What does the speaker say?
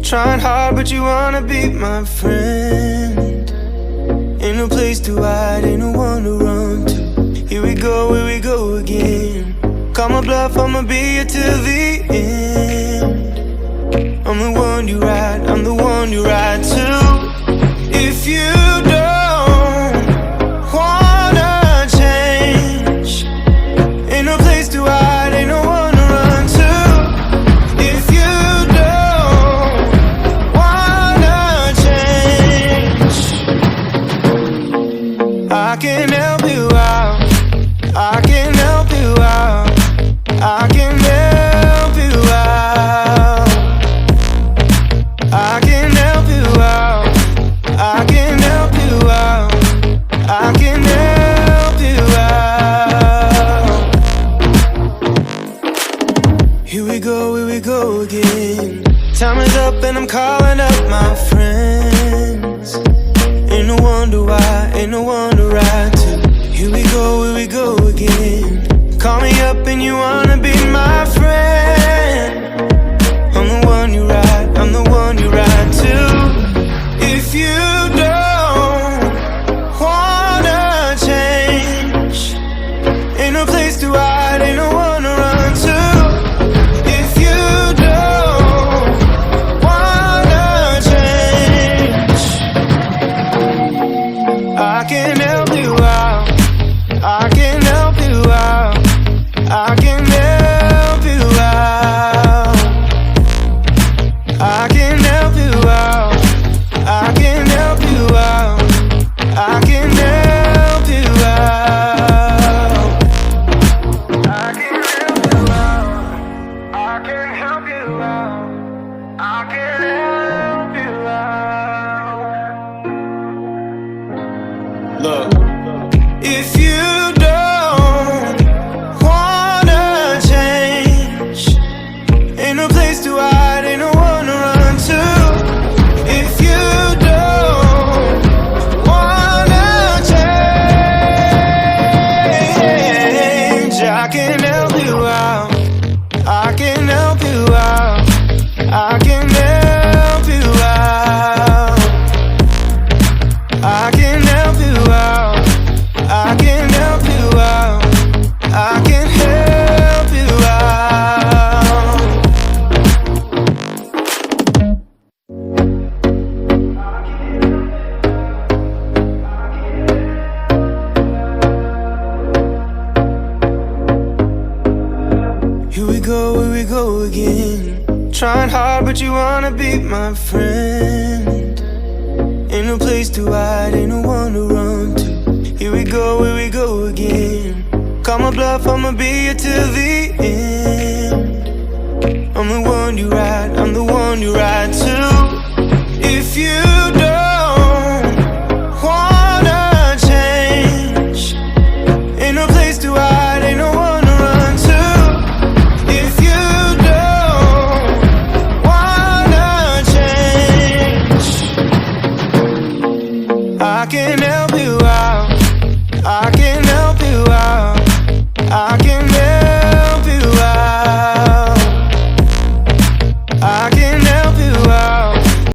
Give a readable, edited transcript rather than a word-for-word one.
Trying hard, but you wanna be my friend. Ain't no place to hide, ain't no one to run to. Here we go again. Call my bluff, I'ma be here till the end. I'm the one you ride, I'm the one you ride to. If you don't wanna change, ain't no place to hide, ain't no one to run to. If you don't wanna change, I can help you out, I can help you out, I can help you out, I can help you out, I can help you out, I can help you out. Here we go again. Time is up and I'm calling up my friends. Ain't no wonder why, ain't no one to ride to. Here we go again. Call me up and you wanna be my friend. I'm the one you ride, I'm the one you ride to. If you don't wanna change, ain't no place to hide, ain't no one to run to. If you don't wanna change, I can help you out, I can help you out, I can help you out, I can help you out, I can help you out, I can help you out, I can help you out, I can help you out, I can help you out. Look, if you don't wanna change, ain't no place to hide, ain't no one to run to. If you don't wanna change, I can help you out, I can help you out, I can help you out, I can help you out, I can help you out, I can help you out. Here we go again. Trying hard, but you wanna be my friend. Ain't no place to hide, ain't no one to run to. Here we go again. Call my bluff, I'ma be here till the end. I'm the one you ride, I'm the one you ride to. If you don't wanna change, ain't no place to hide, ain't no one to run to. If you don't wanna change, I can help